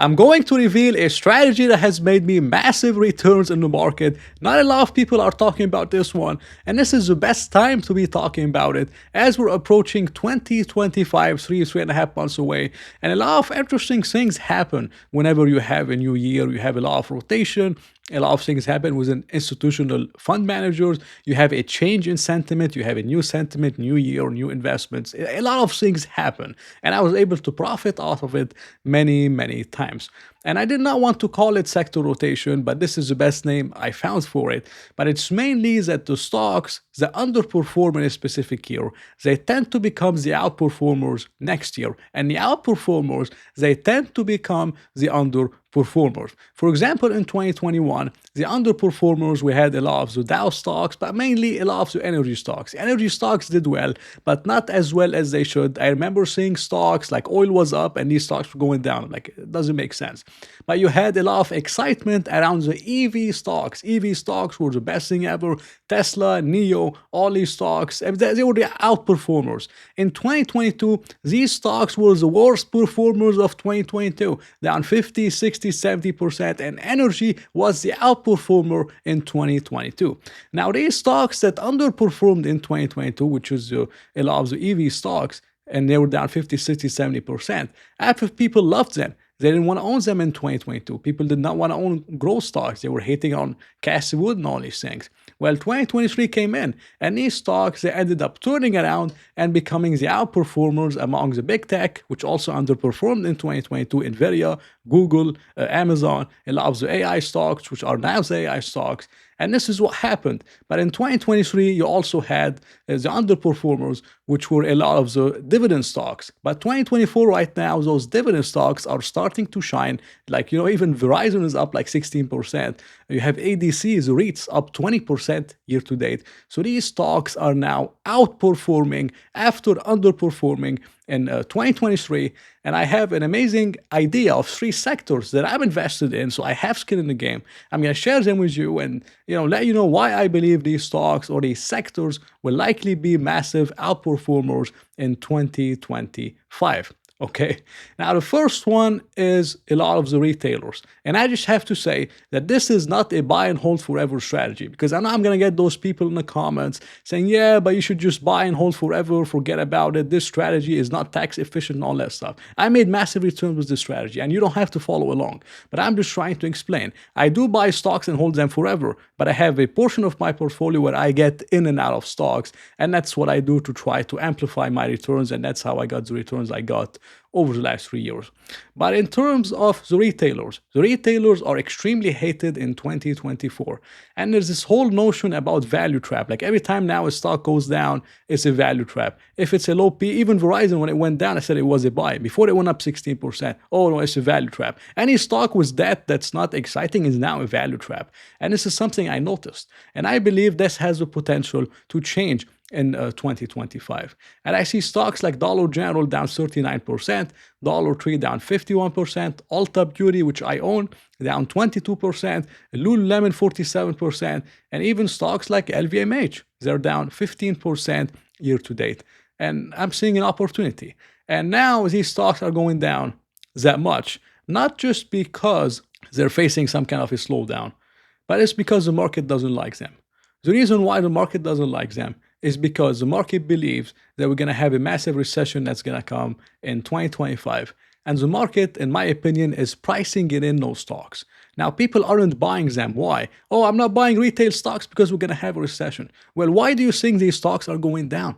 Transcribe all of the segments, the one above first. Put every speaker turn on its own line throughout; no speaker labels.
I'm going to reveal a strategy that has made me massive returns in the market. Not a lot of people are talking about this one, and this is the best time to be talking about it as we're approaching 2025, 3.5 months away. And a lot of interesting things happen whenever you have a new year, you have a lot of rotation. A lot of things happen within institutional fund managers. You have a change in sentiment, you have a new sentiment, new year, new investments. A lot of things happen. And I was able to profit off of it many, many times. And I did not want to call it sector rotation, but this is the best name I found for it. But it's mainly that the stocks that underperform in a specific year, they tend to become the outperformers next year. And the outperformers, they tend to become the underperformers. For example, in 2021, the underperformers, we had a lot of the Dow stocks, but mainly a lot of the energy stocks. The energy stocks did well, but not as well as they should. I remember seeing stocks like oil was up and these stocks were going down. Like, it doesn't make sense. But you had a lot of excitement around the EV stocks. EV stocks were the best thing ever. Tesla, NIO, all these stocks, they were the outperformers. In 2022, these stocks were the worst performers of 2022, down 50, 60, 70%, and energy was the outperformer in 2022. Now, these stocks that underperformed in 2022, which is a lot of the EV stocks, and they were down 50, 60, 70%, after people loved them. They didn't want to own them in 2022. People did not want to own growth stocks. They were hating on Cassie Wood and all these things. Well, 2023 came in, and these stocks, they ended up turning around and becoming the outperformers among the big tech, which also underperformed in 2022, Nvidia, Google, Amazon, a lot of the AI stocks, which are now the AI stocks. And this is what happened. But in 2023, you also had the underperformers, which were a lot of the dividend stocks. But 2024 right now, those dividend stocks are starting to shine. Like, even Verizon is up like 16%. You have ADC, the REITs, up 20% year to date. So these stocks are now outperforming after underperforming in 2023, and I have an amazing idea of 3 sectors that I'm invested in, so I have skin in the game. I'm going to share them with you and let you know why I believe these stocks or these sectors will likely be massive outperformers in 2025. Okay, now the first one is a lot of the retailers. And I just have to say that this is not a buy and hold forever strategy, because I know I'm going to get those people in the comments saying, yeah, but you should just buy and hold forever, forget about it. This strategy is not tax efficient and all that stuff. I made massive returns with this strategy and you don't have to follow along. But I'm just trying to explain. I do buy stocks and hold them forever, but I have a portion of my portfolio where I get in and out of stocks. And that's what I do to try to amplify my returns. And that's how I got the returns I got over the last 3 years. But in terms of the retailers are extremely hated in 2024. And there's this whole notion about value trap. Like, every time now a stock goes down, it's a value trap. If it's a low P, even Verizon, when it went down, I said it was a buy. Before it went up 16%, oh no, it's a value trap. Any stock with that's not exciting is now a value trap. And this is something I noticed. And I believe this has the potential to change in 2025. And I see stocks like Dollar General down 39%, Dollar Tree down 51%, Ulta Beauty, which I own, down 22%, Lululemon 47%, and even stocks like LVMH, they're down 15% year to date. And I'm seeing an opportunity. And now these stocks are going down that much, not just because they're facing some kind of a slowdown, but it's because the market doesn't like them. The reason why the market doesn't like them is because the market believes that we're going to have a massive recession that's going to come in 2025. And the market, in my opinion, is pricing it in those stocks. Now, people aren't buying them. Why? Oh, I'm not buying retail stocks because we're going to have a recession. Well, why do you think these stocks are going down?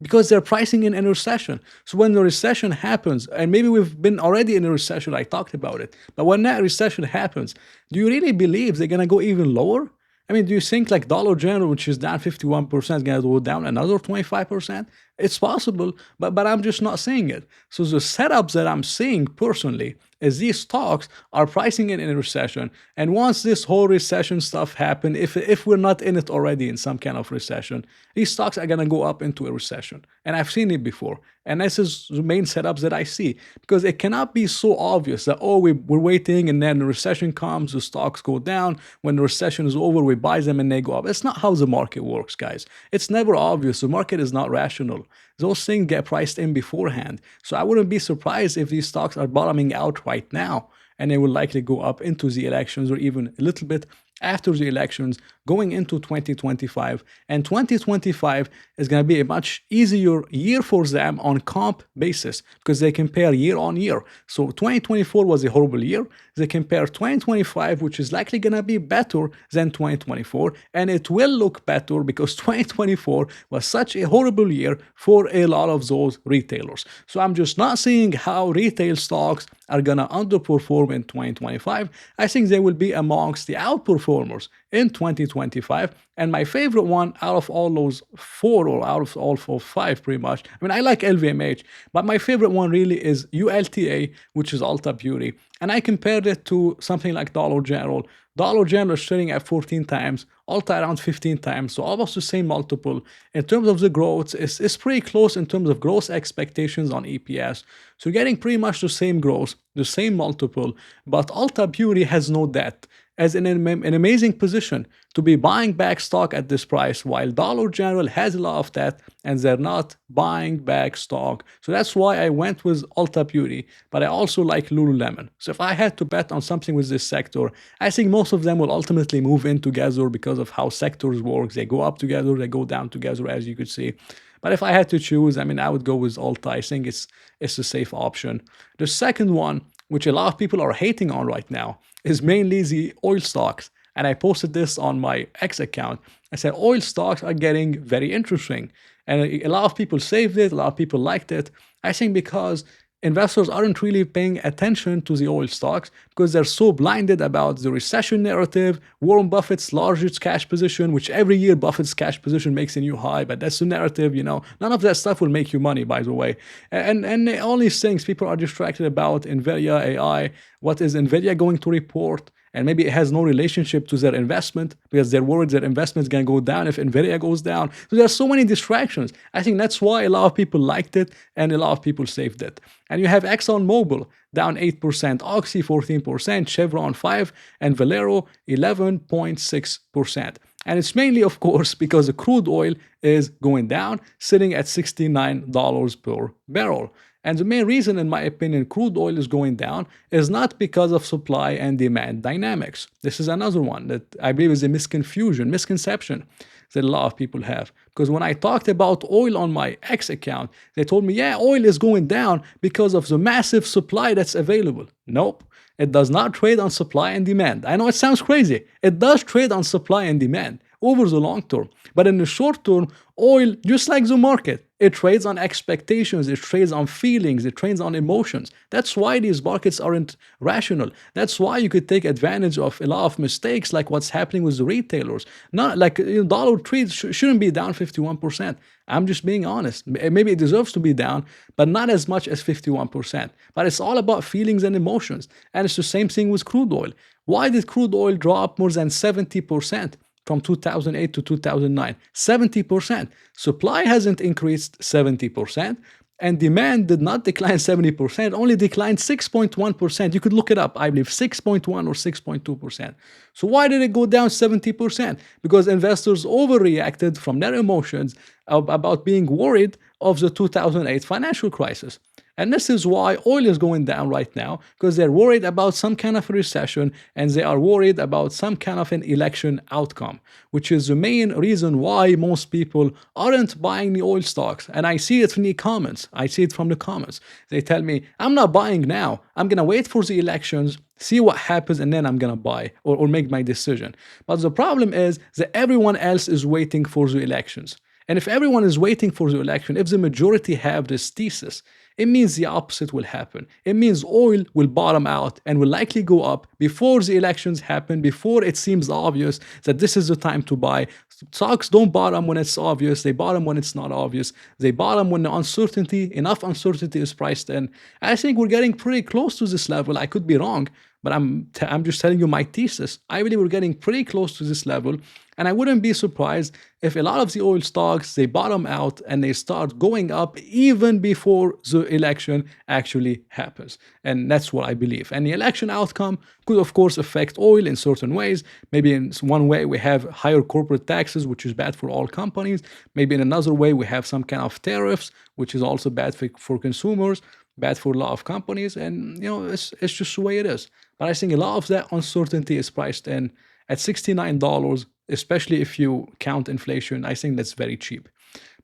Because they're pricing in a recession. So when the recession happens, and maybe we've been already in a recession, I talked about it, but when that recession happens, do you really believe they're going to go even lower? I mean, do you think like Dollar General, which is down 51%, is going to go down another 25%? It's possible, but I'm just not seeing it. So the setups that I'm seeing personally is these stocks are pricing in a recession. And once this whole recession stuff happens, if we're not in it already in some kind of recession, these stocks are going to go up into a recession. And I've seen it before. And this is the main setups that I see. Because it cannot be so obvious that, oh, we're waiting and then the recession comes, the stocks go down. When the recession is over, we buy them and they go up. It's not how the market works, guys. It's never obvious. The market is not rational. Those things get priced in beforehand. So I wouldn't be surprised if these stocks are bottoming out right now. and it will likely go up into the elections or even a little bit after the elections going into 2025. And 2025 is going to be a much easier year for them on comp basis because they compare year on year. So 2024 was a horrible year. They compare 2025, which is likely going to be better than 2024, and it will look better because 2024 was such a horrible year for a lot of those retailers. So I'm just not seeing how retail stocks are going to underperform in 2025. I think they will be amongst the outperformers in 2025. And my favorite one out of all those four, or out of all five pretty much, I mean, I like LVMH, but my favorite one really is ULTA, which is Ulta Beauty. And I compared it to something like Dollar General. Dollar General is trading at 14 times, Ulta around 15 times, so almost the same multiple. In terms of the growth, it's pretty close in terms of growth expectations on EPS. So you're getting pretty much the same growth, the same multiple, but Ulta Beauty has no debt, as in an amazing position to be buying back stock at this price, while Dollar General has a lot of debt and they're not buying back stock. So that's why I went with Ulta Beauty, but I also like Lululemon. So if I had to bet on something with this sector, I think most of them will ultimately move in together because of how sectors work. They go up together, they go down together, as you could see. But if I had to choose, I mean, I would go with Ulta. I think it's a safe option. The second one, which a lot of people are hating on right now, is mainly the oil stocks. And I posted this on my X account. I said oil stocks are getting very interesting. And a lot of people saved it, a lot of people liked it. I think because investors aren't really paying attention to the oil stocks because they're so blinded about the recession narrative, Warren Buffett's largest cash position, which every year Buffett's cash position makes a new high, but that's the narrative, you know. None of that stuff will make you money, by the way. And all these things, people are distracted about NVIDIA, AI, what is NVIDIA going to report? And maybe it has no relationship to their investment because they're worried their investment is going to go down if NVIDIA goes down. So there are so many distractions. I think that's why a lot of people liked it and a lot of people saved it. And you have ExxonMobil down 8%, Oxy 14%, Chevron 5%, and Valero 11.6%. And it's mainly, of course, because the crude oil is going down, sitting at $69 per barrel. And the main reason, in my opinion, crude oil is going down is not because of supply and demand dynamics. This is another one that I believe is a misconception that a lot of people have. Because when I talked about oil on my X account, they told me, yeah, oil is going down because of the massive supply that's available. Nope. It does not trade on supply and demand. I know it sounds crazy. It does trade on supply and demand over the long term. But in the short term, oil, just like the market, it trades on expectations, it trades on feelings, it trades on emotions. That's why these markets aren't rational. That's why you could take advantage of a lot of mistakes like what's happening with the retailers. Not like, Dollar Tree shouldn't be down 51%. I'm just being honest. Maybe it deserves to be down, but not as much as 51%. But it's all about feelings and emotions. And it's the same thing with crude oil. Why did crude oil drop more than 70%? From 2008 to 2009, 70%. Supply hasn't increased 70%, and demand did not decline 70%, only declined 6.1%. You could look it up, I believe, 6.1 or 6.2%. So why did it go down 70%? Because investors overreacted from their emotions about being worried of the 2008 financial crisis. And this is why oil is going down right now, because they're worried about some kind of a recession and they are worried about some kind of an election outcome, which is the main reason why most people aren't buying the oil stocks. And I see it from the comments. They tell me, I'm not buying now. I'm going to wait for the elections, see what happens, and then I'm going to buy or make my decision. But the problem is that everyone else is waiting for the elections. And if everyone is waiting for the election, if the majority have this thesis, it means the opposite will happen. It means oil will bottom out and will likely go up before the elections happen, before it seems obvious that this is the time to buy. Stocks don't bottom when it's obvious. They bottom when it's not obvious. They bottom when enough uncertainty is priced in. I think we're getting pretty close to this level. I could be wrong, but I'm just telling you my thesis. I believe we're getting pretty close to this level. And I wouldn't be surprised if a lot of the oil stocks, they bottom out and they start going up even before the election actually happens. And that's what I believe. And the election outcome could, of course, affect oil in certain ways. Maybe in one way we have higher corporate taxes, which is bad for all companies. Maybe in another way we have some kind of tariffs, which is also bad for consumers. bad for a lot of companies, and it's just the way it is. But I think a lot of that uncertainty is priced in at $69, especially if you count inflation. I think that's very cheap.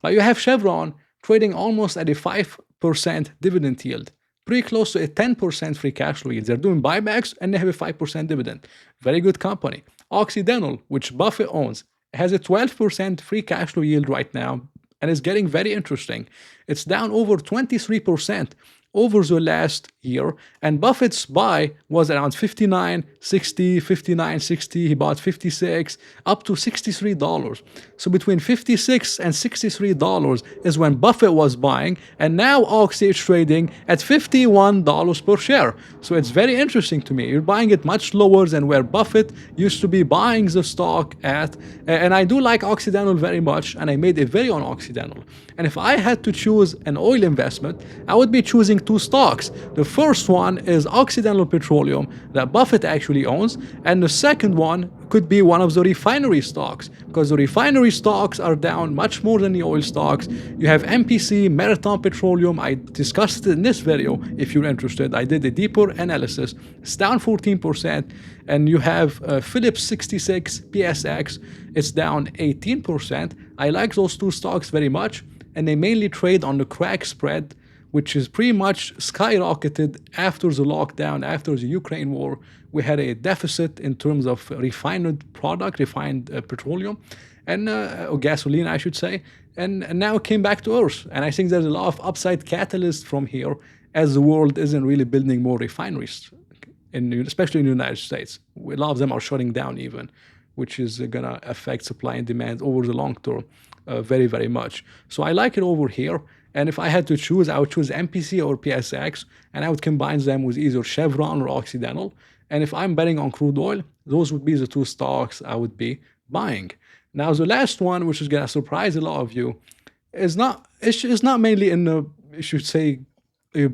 But you have Chevron trading almost at a 5% dividend yield, pretty close to a 10% free cash flow yield. They're doing buybacks and they have a 5% dividend. Very good company. Occidental, which Buffett owns, has a 12% free cash flow yield right now and is getting very interesting. It's down over 23% over the last year, and Buffett's buy was around 59.60, 59.60. He bought 56 up to $63. So between 56 and $63 is when Buffett was buying, and now Oxy is trading at $51 per share. So it's very interesting to me. You're buying it much lower than where Buffett used to be buying the stock at. And I do like Occidental very much, and I made a video on Occidental. And if I had to choose an oil investment, I would be choosing two stocks. The first one is Occidental Petroleum that Buffett actually owns, and the second one could be one of the refinery stocks, because the refinery stocks are down much more than the oil stocks. You have MPC, Marathon Petroleum. I discussed it in this video if you're interested. I did a deeper analysis. It's down 14%. And you have Phillips 66 PSX. It's down 18%. I like those two stocks very much, and they mainly trade on the crack spread, which is pretty much skyrocketed after the lockdown, after the Ukraine war. We had a deficit in terms of refined product, refined petroleum, and or gasoline, I should say, and now it came back to earth. And I think there's a lot of upside catalyst from here, as the world isn't really building more refineries, especially in the United States. A lot of them are shutting down even, which is going to affect supply and demand over the long term very, very much. So I like it over here. And if I had to choose, I would choose MPC or PSX, and I would combine them with either Chevron or Occidental. And if I'm betting on crude oil, those would be the two stocks I would be buying. Now, the last one, which is going to surprise a lot of you, is it's not mainly in the, I should say,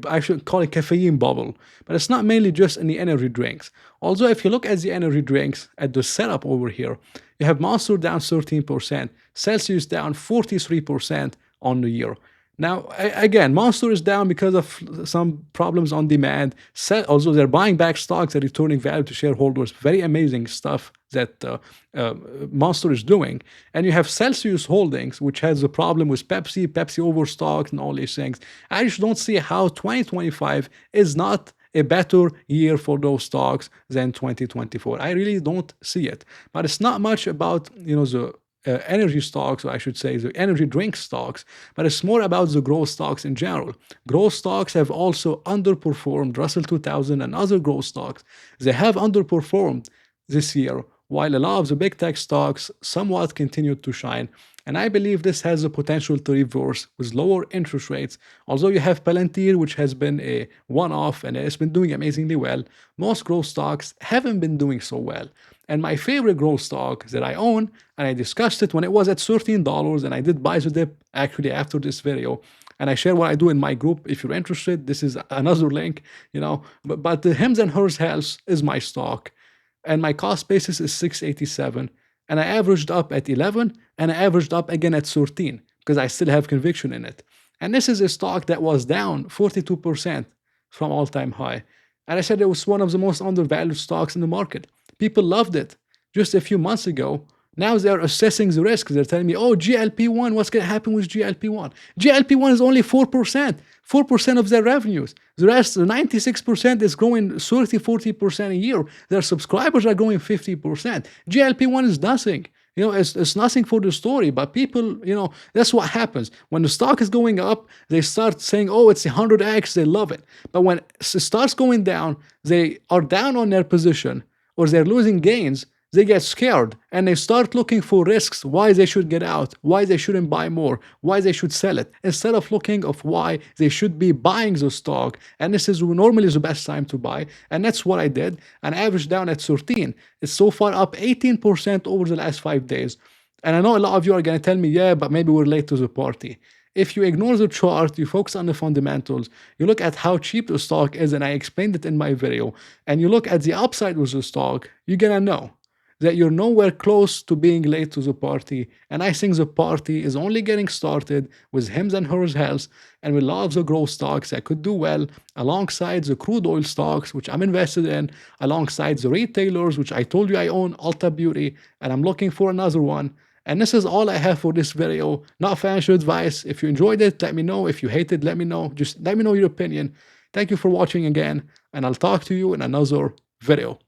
I should call it caffeine bubble, but it's not mainly just in the energy drinks. Although if you look at the energy drinks, at the setup over here, you have Monster down 13%, Celsius down 43% on the year. Now, again, Monster is down because of some problems on demand. Also, they're buying back stocks and returning value to shareholders. Very amazing stuff that Monster is doing. And you have Celsius Holdings, which has a problem with Pepsi overstocked and all these things. I just don't see how 2025 is not a better year for those stocks than 2024. I really don't see it. But it's not much about, the energy stocks, or I should say the energy drink stocks, but it's more about the growth stocks in general. Growth stocks have also underperformed Russell 2000 and other growth stocks. They have underperformed this year, while a lot of the big tech stocks somewhat continued to shine. And I believe this has the potential to reverse with lower interest rates. Although you have Palantir, which has been a one-off and it's been doing amazingly well, most growth stocks haven't been doing so well. And my favorite growth stock that I own, and I discussed it when it was at $13, and I did buy the dip actually after this video. And I share what I do in my group. If you're interested, this is another link, But the Hims and Hers Health is my stock. And my cost basis is $687. And I averaged up at 11, and I averaged up again at 13, because I still have conviction in it. And this is a stock that was down 42% from all-time high. And I said it was one of the most undervalued stocks in the market. People loved it just a few months ago. Now they're assessing the risk. They're telling me, oh, GLP-1, what's going to happen with GLP-1? GLP-1 is only 4% of their revenues. The rest, 96% is growing 30-40% a year. Their subscribers are growing 50%. GLP-1 is nothing. It's nothing for the story, but people, that's what happens. When the stock is going up, they start saying, oh, it's 100x, they love it. But when it starts going down, they are down on their position, or they're losing gains, they get scared and they start looking for risks, why they should get out, why they shouldn't buy more, why they should sell it, instead of looking of why they should be buying the stock. And this is normally the best time to buy. And that's what I did. And averaged down at 13. It's so far up 18% over the last 5 days. And I know a lot of you are going to tell me, yeah, but maybe we're late to the party. If you ignore the chart, you focus on the fundamentals, you look at how cheap the stock is, and I explained it in my video, and you look at the upside with the stock, you're going to know. that you're nowhere close to being late to the party. And I think the party is only getting started with him and hers health, and we love the growth stocks that could do well alongside the crude oil stocks, which I'm invested in, alongside the retailers, which I told you I own Ulta Beauty, and I'm looking for another one. And this is all I have for this video. Not financial advice. If you enjoyed it, let me know. If you hated, let me know. Just let me know your opinion. Thank you for watching again, and I'll talk to you in another video.